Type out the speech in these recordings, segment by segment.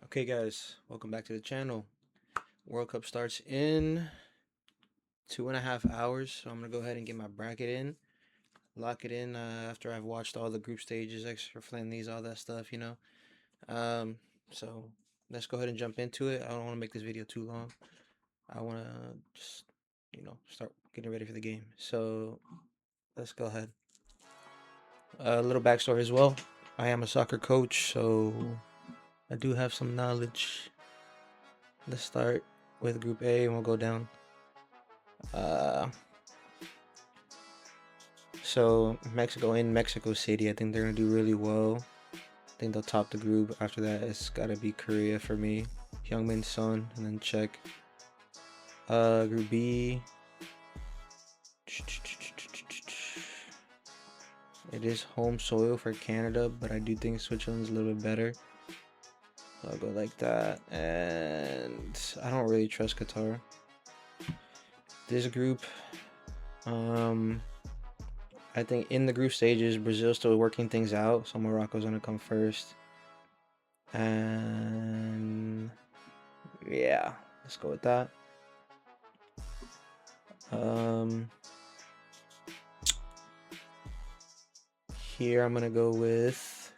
Okay, guys, welcome back to the channel. World Cup starts in 2.5 hours, so I'm gonna go ahead and get my bracket in, lock it in after I've watched all the group stages, extra friendlies, all that stuff. Um, so let's go ahead and jump into it. I don't want to make this video too long. I want to just, start getting ready for the game. So let's go ahead. A little backstory as well. I am a soccer coach, so I do have some knowledge. Let's start with Group A, and we'll go down. Uh, so Mexico in Mexico City, I think they're gonna do really well. I think they'll top the group. After that, it's gotta be Korea for me. Heung-min Son, and then Czech. Group B. It is home soil for Canada, but I do think Switzerland's a little bit better. So I'll go like that. And I don't really trust Qatar. This group, I think in the group stages, Brazil's still working things out, so Morocco's gonna come first. And yeah, let's go with that. Here I'm gonna go with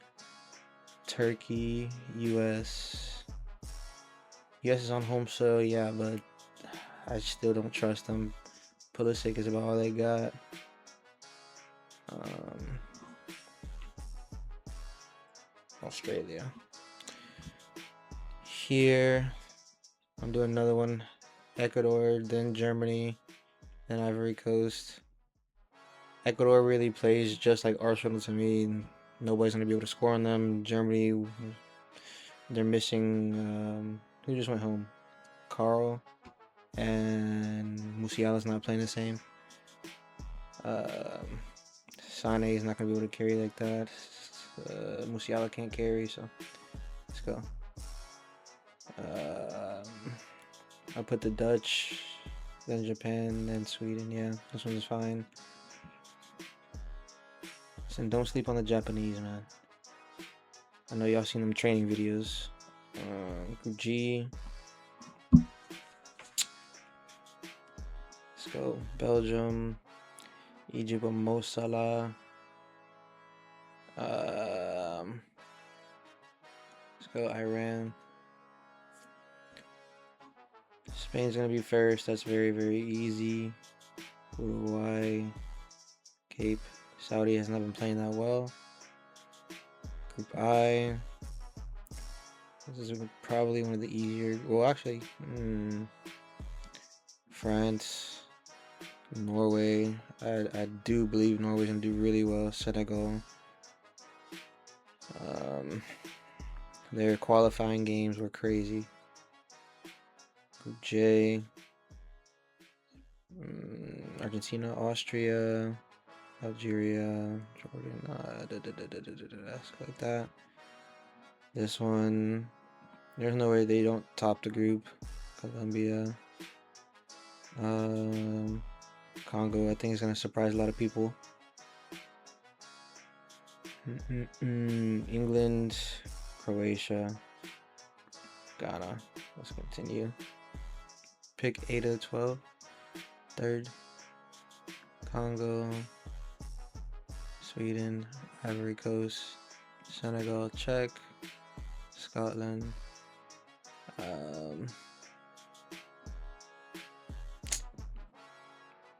Turkey, US. US is on home soil, yeah, but I still don't trust them. Pulisic is about all they got. Australia. Here, I'm doing another one. Ecuador, then Germany, then Ivory Coast. Ecuador really plays just like Arsenal to me. Nobody's gonna be able to score on them. Germany, they're missing. Who just went home? Carl and Musiala's not playing the same. Sane is not gonna be able to carry like that. Musiala can't carry, so let's go. I'll put the Dutch, then Japan, then Sweden. Yeah, this one's fine. And don't sleep on the Japanese, man. I know y'all seen them training videos. Group G. Let's go. Belgium, Egypt with Mo Salah. Let's go Iran. Spain's gonna be first. That's very, very easy. Uruguay, Cape. Saudi has not been playing that well. Group I. This is probably one of the easier. Well, actually, France, Norway. I do believe Norway's gonna do really well. Senegal. Their qualifying games were crazy. Group J. Argentina, Austria, Algeria, Jordan. Like that. This one, there's no way they don't top the group. Colombia, Congo. I think it's gonna surprise a lot of people. England, Croatia, Ghana. Let's continue. Pick 8 of the 12. Third, Congo, Sweden, Ivory Coast, Senegal, Czech, Scotland.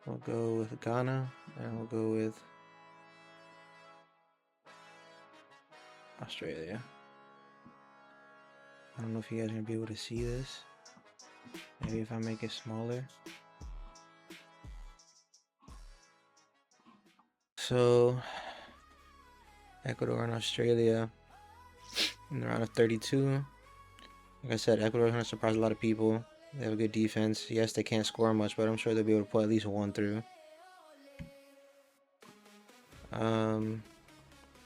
We'll go with Ghana, and we'll go with Australia. I don't know if you guys are gonna be able to see this. Maybe if I make it smaller. So, Ecuador and Australia in the round of 32. Like I said, Ecuador is gonna surprise a lot of people. They have a good defense. Yes, they can't score much, but I'm sure they'll be able to put at least one through.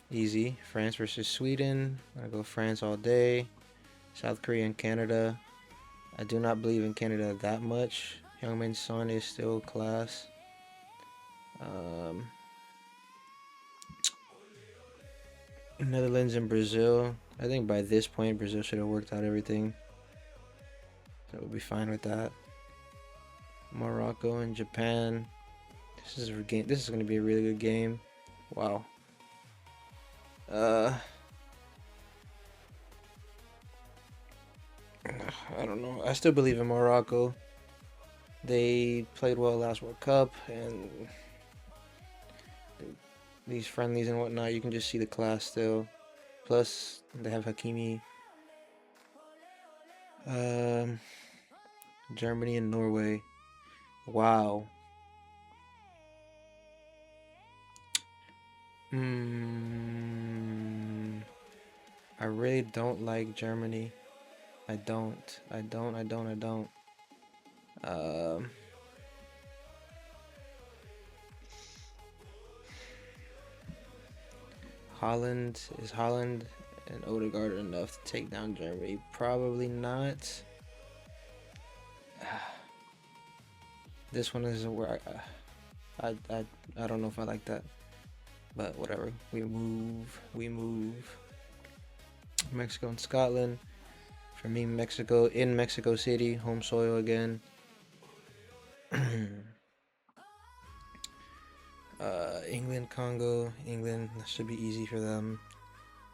Easy. France versus Sweden. I go France all day. South Korea and Canada. I do not believe in Canada that much. Heung-min Son is still class. Netherlands and Brazil. I think by this point, Brazil should have worked out everything. So we'll be fine with that. Morocco and Japan. This is a game. This is going to be a really good game. Wow. I don't know. I still believe in Morocco. They played well last World Cup, and these friendlies and whatnot, you can just see the class still. Plus, they have Hakimi. Germany and Norway. Wow. I really don't like Germany. I don't. Holland, is Holland and Odegaard enough to take down Germany? Probably not. This one is where I don't know if I like that, but whatever. We move. Mexico and Scotland. For me, Mexico in Mexico City, home soil again. England, Congo. England, that should be easy for them.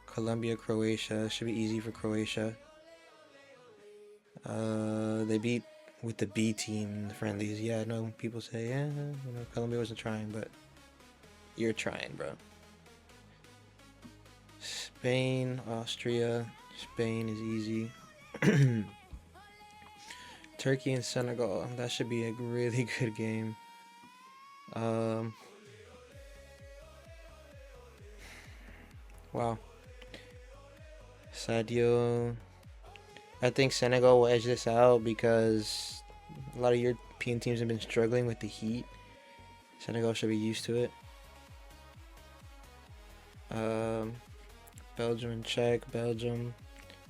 Colombia, Croatia, should be easy for Croatia. They beat with the B team in the friendlies. Yeah, I know people say, yeah, Colombia wasn't trying, but you're trying, bro. Spain, Austria. Spain is easy. Turkey and Senegal. That should be a really good game. Wow. Sadio. I think Senegal will edge this out because a lot of European teams have been struggling with the heat. Senegal should be used to it. Belgium and Czech. Belgium.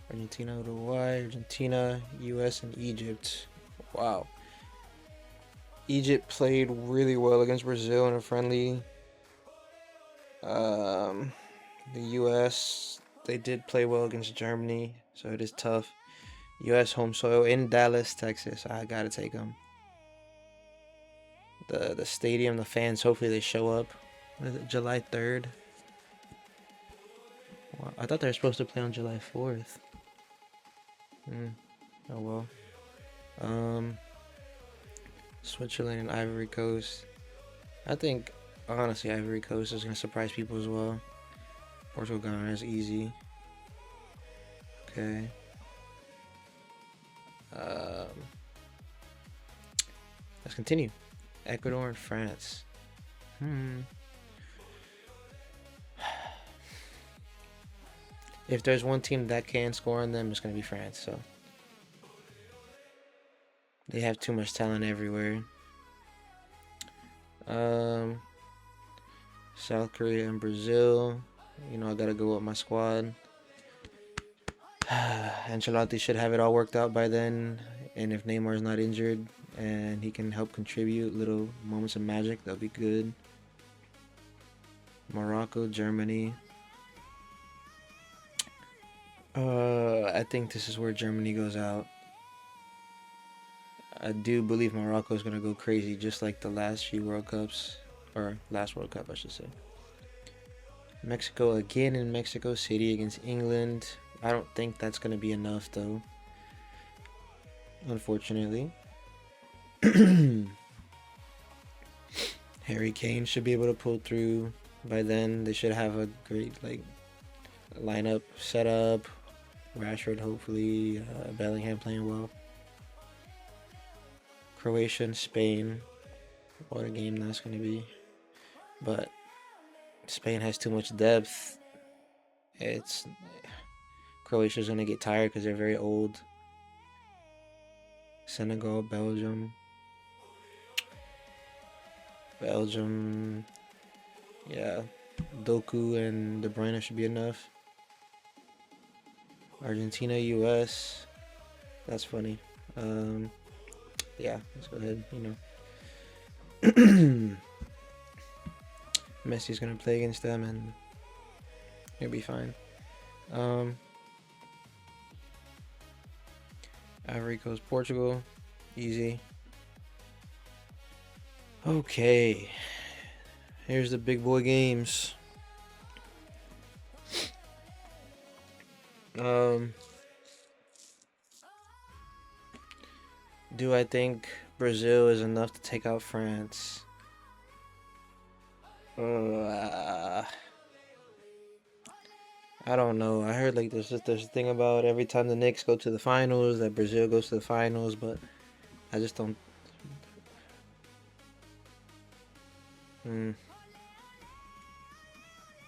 Argentina, Uruguay. Argentina, US, and Egypt. Wow. Egypt played really well against Brazil in a friendly. The US, they did play well against Germany, so it is tough. US home soil in Dallas, Texas. I gotta take them. The stadium, the fans, hopefully they show up. What is it, July 3rd? Well, I thought they were supposed to play on July 4th. Oh well. Switzerland and Ivory Coast. I think, honestly, Ivory Coast is going to surprise people as well. Portugal, Ghana is easy. Okay. Let's continue. Ecuador and France. If there's one team that can score on them, it's going to be France. So they have too much talent everywhere. South Korea and Brazil. You know, I gotta go with my squad. Ancelotti should have it all worked out by then. And if Neymar's not injured and he can help contribute little moments of magic, that'll be good. Morocco, Germany. I think this is where Germany goes out. I do believe Morocco is going to go crazy just like the last few World Cups. Or last World Cup, I should say. Mexico again in Mexico City against England. I don't think that's going to be enough, though. Unfortunately. Harry Kane should be able to pull through. By then, they should have a great lineup set up. Rashford, hopefully. Bellingham playing well. Croatia and Spain. What a game that's going to be. But Spain has too much depth. Croatia's going to get tired because they're very old. Senegal, Belgium. Yeah. Doku and De Bruyne should be enough. Argentina, US. That's funny. Yeah, let's go ahead, Messi's gonna play against them, and He'll be fine. Um, Ivory Coast, Portugal, easy. Okay, here's the big boy games. Do I think Brazil is enough to take out France? I don't know. I heard like there's a thing about every time the Knicks go to the finals that Brazil goes to the finals, but I just don't. Mm,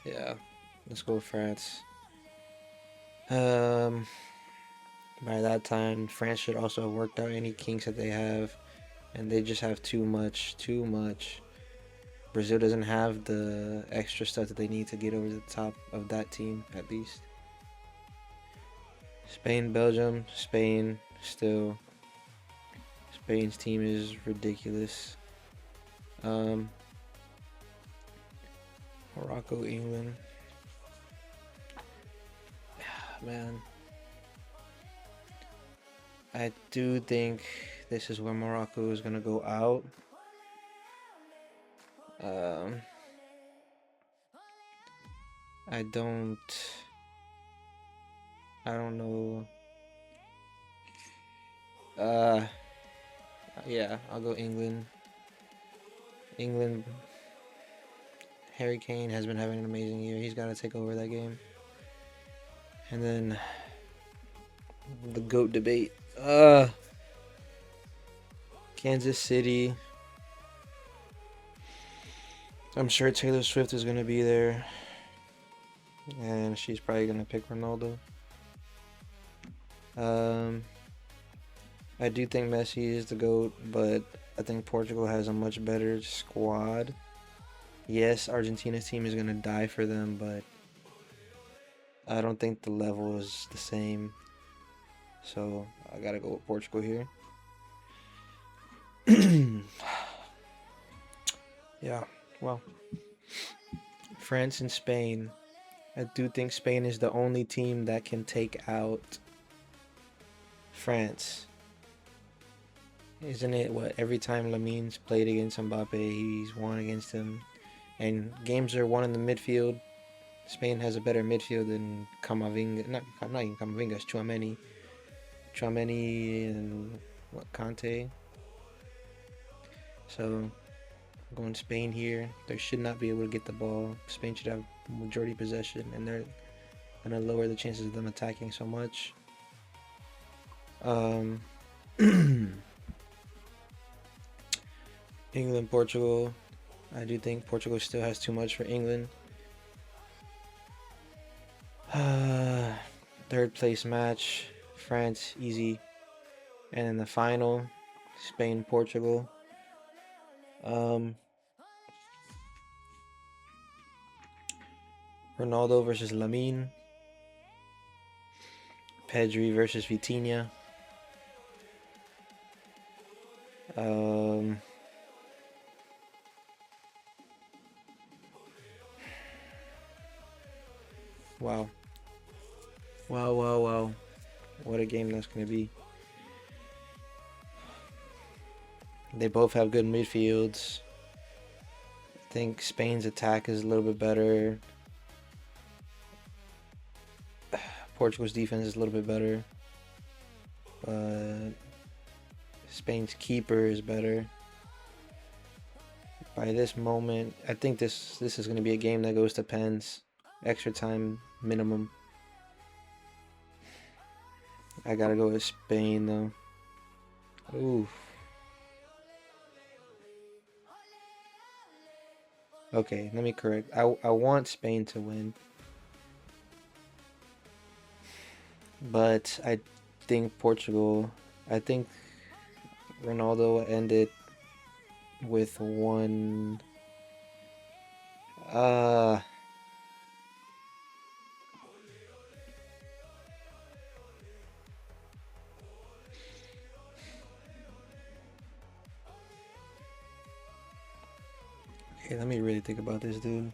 yeah, let's go with France. Um, by that time, France should also have worked out any kinks that they have, and they just have too much, too much. Brazil doesn't have the extra stuff that they need to get over the top of that team, at least. Spain, Belgium, Spain, still. Spain's team is ridiculous. Morocco, England. Man, I do think this is where Morocco is gonna go out. Um, I don't. I don't know. Yeah, I'll go England. England. Harry Kane has been having an amazing year. He's got to take over that game. And then the GOAT debate. Kansas City. I'm sure Taylor Swift is gonna be there, and she's probably gonna pick Ronaldo. I do think Messi is the GOAT, but I think Portugal has a much better squad. Yes, Argentina's team is gonna die for them, but I don't think the level is the same. So I gotta go with Portugal here. Yeah, well, France and Spain. I do think Spain is the only team that can take out France. Isn't it what every time Lamine's played against Mbappe, he's won against him, and games are won in the midfield. Spain has a better midfield than Camavinga, not even Camavinga, it's Chouameni and what Conte. So I'm going Spain here. They should not be able to get the ball. Spain should have majority possession, and they're gonna lower the chances of them attacking so much. England, Portugal. I do think Portugal still has too much for England. Third place match, France, easy. And in the final, Spain, Portugal. Ronaldo versus Lamine. Pedri versus Vitinha. Wow. Wow. What a game that's going to be. They both have good midfields. I think Spain's attack is a little bit better. Portugal's defense is a little bit better. But Spain's keeper is better. By this moment, I think this is going to be a game that goes to pens. Extra time minimum. I gotta go with Spain though. Ooh. Okay, let me correct. I want Spain to win. But I think Portugal, I think Ronaldo ended with one. Okay, let me really think about this, dude.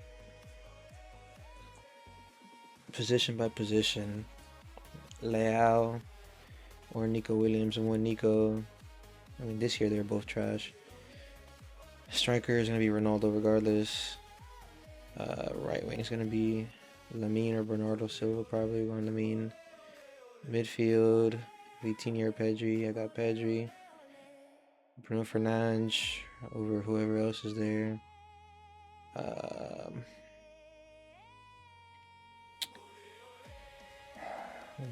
position by position. Leao or Nico Williams, and one Nico. I mean, this year they're both trash. Striker is gonna be Ronaldo regardless. Right wing is gonna be Lamine or Bernardo Silva, probably going Lamine. Midfield, Vitinha or Pedri. I got Pedri. Bruno Fernandes over whoever else is there.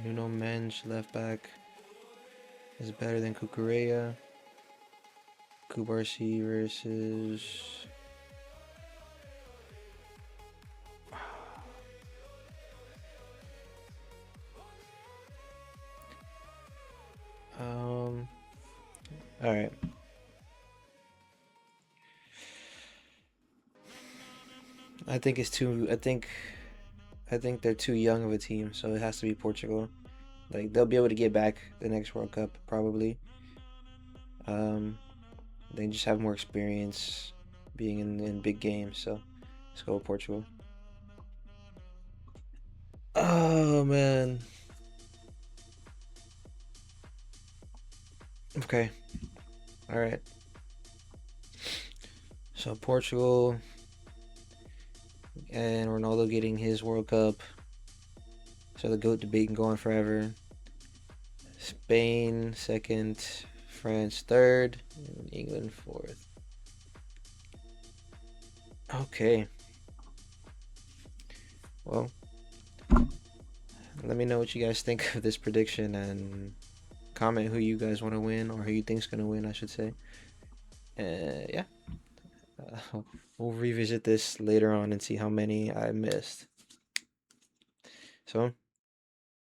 Nuno Mensch, left back, is better than Cucurella. Kubarsi versus... Alright. I think they're too young of a team, so it has to be Portugal. Like, they'll be able to get back the next World Cup, probably. They just have more experience being in big games, so let's go with Portugal. Oh, man. Okay. Alright. So, Portugal and Ronaldo getting his World Cup. So the GOAT debate can go on forever. Spain second, France third, and England fourth. Okay. Well, let me know what you guys think of this prediction and comment who you guys want to win, or who you think's gonna win, I should say. Yeah. We'll revisit this later on and see how many I missed. So